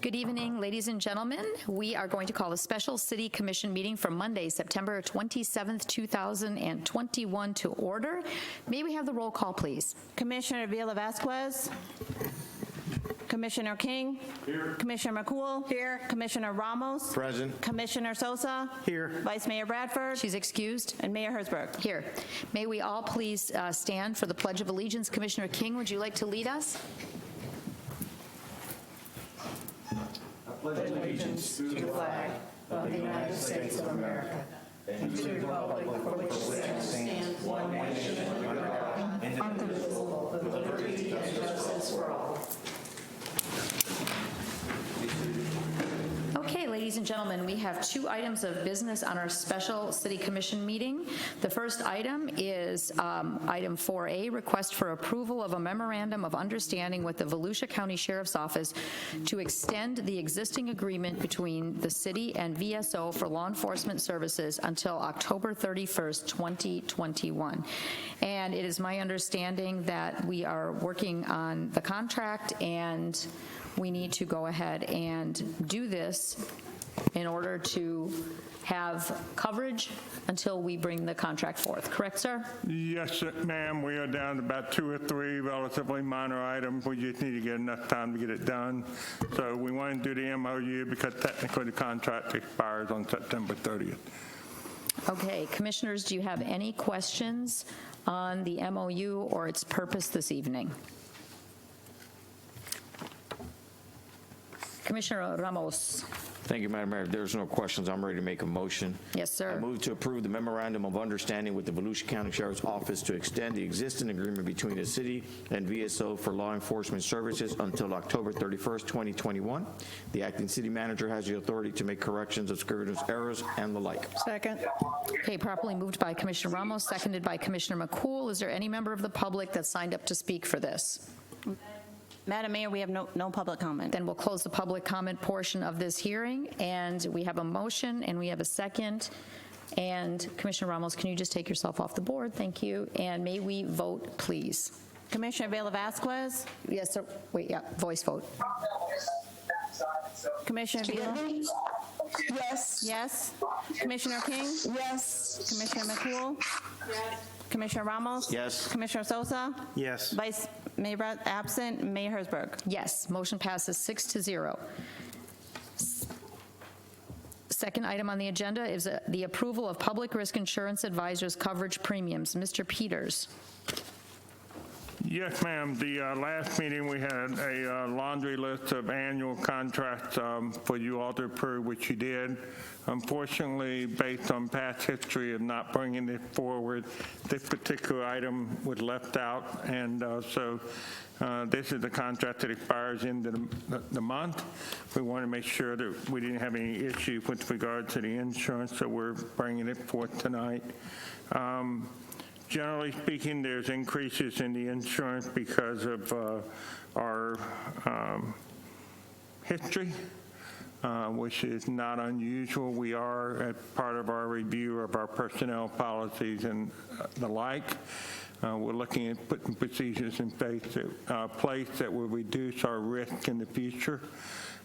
Good evening, ladies and gentlemen. We are going to call a special City Commission meeting for Monday, September 27th, 2021 to order. May we have the roll call, please? Commissioner Villa-Vasquez. Commissioner King. Here. Commissioner McCool. Here. Commissioner Ramos. Present. Commissioner Sosa. Here. Vice Mayor Bradford. She's excused. And Mayor Herzberg. Here. May we all please stand for the Pledge of Allegiance. Commissioner King, would you like to lead us? I pledge allegiance to the flag of the United States of America and to the republic for which it stands, one nation under God, indivisible, with liberty and justice for all. Okay, ladies and gentlemen, we have two items of business on our special City Commission meeting. The first item is item 4A, request for approval of a memorandum of understanding with the Volusia County Sheriff's Office to extend the existing agreement between the city and VSO for law enforcement services until October 31st, 2021. And it is my understanding that we are working on the contract, and we need to go ahead and do this in order to have coverage until we bring the contract forth. Correct, sir? Yes, ma'am. We are down to about 2 or 3 relatively minor items. We just need to get enough time to get it done. So we want to do the MOU because technically the contract expires on September 30th. Okay, commissioners, do you have any questions on the MOU or its purpose this evening? Commissioner Ramos. Thank you, Madam Mayor. If there's no questions, I'm ready to make a motion. Yes, sir. I move to approve the memorandum of understanding with the Volusia County Sheriff's Office to extend the existing agreement between the city and VSO for law enforcement services until October 31st, 2021. The acting city manager has the authority to make corrections of scrivener's errors and the like. Second. Okay, properly moved by Commissioner Ramos, seconded by Commissioner McCool. Is there any member of the public that signed up to speak for this? Madam Mayor, we have no public comment. Then we'll close the public comment portion of this hearing, and we have a motion and we have a second. And Commissioner Ramos, can you just take yourself off the board? Thank you. And may we vote, please? Commissioner Villa-Vasquez. Yes, sir. Wait, yeah, voice vote. Commissioner Villa. Yes. Yes. Commissioner King. Yes. Commissioner McCool. Yes. Commissioner Ramos. Yes. Commissioner Sosa. Yes. Vice Mayor absent. Mayor Herzberg. Yes, motion passes 6-0. Second item on the agenda is the approval of public risk insurance advisors coverage premiums. Mr. Peters. Yes, ma'am. The last meeting, we had a laundry list of annual contracts for you all to approve, which you did. Unfortunately, based on past history of not bringing it forward, this particular item was left out, and so this is the contract that expires in the month. We want to make sure that we didn't have any issues with regard to the insurance, so we're bringing it forth tonight. Generally speaking, there's increases in the insurance because of our history, which is not unusual. We are, as part of our review of our personnel policies and the like, we're looking at putting procedures in place that will reduce our risk in the future.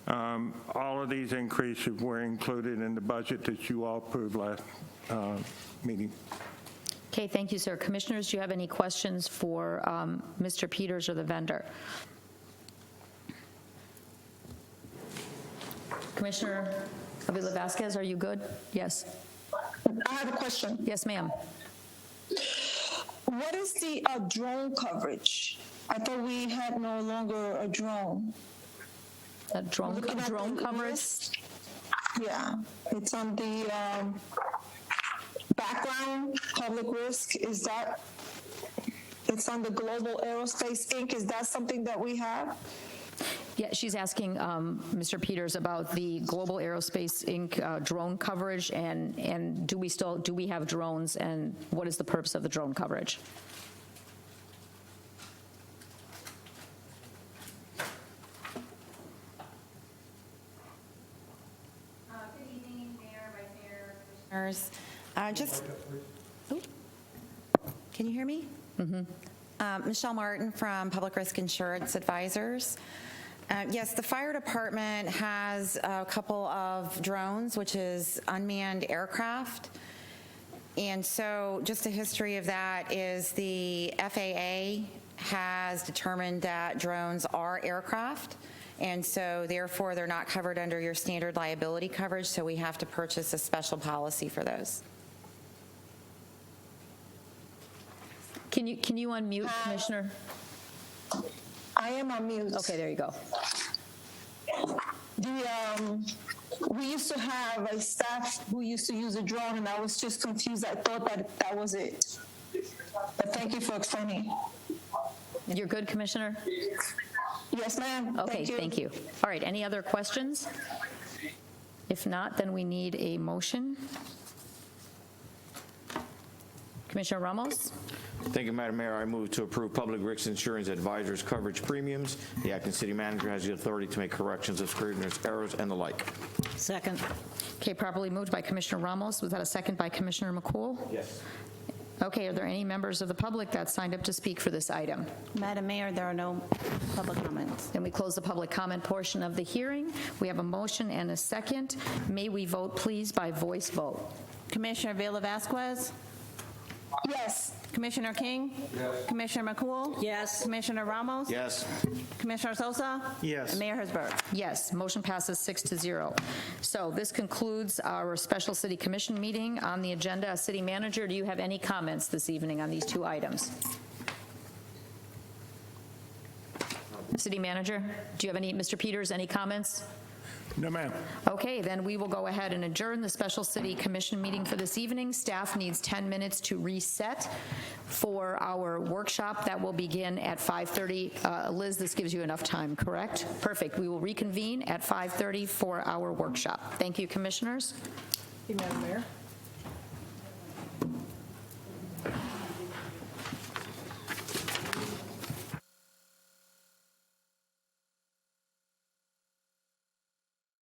All of these increases were included in the budget that you all approved last meeting. Okay, thank you, sir. Commissioners, do you have any questions for Mr. Peters or the vendor? Commissioner Avila-Vasquez, are you good? Yes. I have a question. Yes, ma'am. What is the drone coverage? I thought we had no longer a drone. A drone coverage? List. Yeah, it's on the background, public risk. Is that, it's on the Global Aerospace Inc. Is that something that we have? Yeah, she's asking Mr. Peters about the Global Aerospace Inc. Drone coverage, and do we have drones, and what is the purpose of the drone coverage? Good evening, Mayor, Vice Mayor, Commissioners. Can you hear me? Mm-hmm. Michelle Martin from Public Risk Insurance Advisors. Yes, the fire department has a couple of drones, which is unmanned aircraft. And so just a history of that is the FAA has determined that drones are aircraft, and so therefore they're not covered under your standard liability coverage, so we have to purchase a special policy for those. Can you unmute, Commissioner? I am on mute. Okay, there you go. We used to have a staff who used to use a drone, and I was just confused. I thought that was it. But thank you for explaining. You're good, Commissioner? Yes, ma'am. Okay, thank you. All right, any other questions? If not, then we need a motion. Commissioner Ramos? Thank you, Madam Mayor. I move to approve Public Risk Insurance Advisors coverage premiums. The acting city manager has the authority to make corrections of scrivener's errors and the like. Second. Okay, properly moved by Commissioner Ramos. Was that a second by Commissioner McCool? Yes. Okay, are there any members of the public that signed up to speak for this item? Madam Mayor, there are no public comments. Then we close the public comment portion of the hearing. We have a motion and a second. May we vote, please, by voice vote? Commissioner Vela Vasquez? Yes. Commissioner King? Yes. Commissioner McCool? Yes. Commissioner Ramos? Yes. Commissioner Sosa? Yes. And Mayor Hersberg? Yes, motion passes 6-0. So this concludes our special city commission meeting. On the agenda, City Manager, do you have any comments this evening on these two items? City Manager, do you have any, Mr. Peters, any comments? No, ma'am. Okay, then we will go ahead and adjourn the special city commission meeting for this evening. Staff needs 10 minutes to reset for our workshop that will begin at 5:30. Liz, this gives you enough time, correct? Perfect. We will reconvene at 5:30 for our workshop. Thank you, commissioners. Madam Mayor.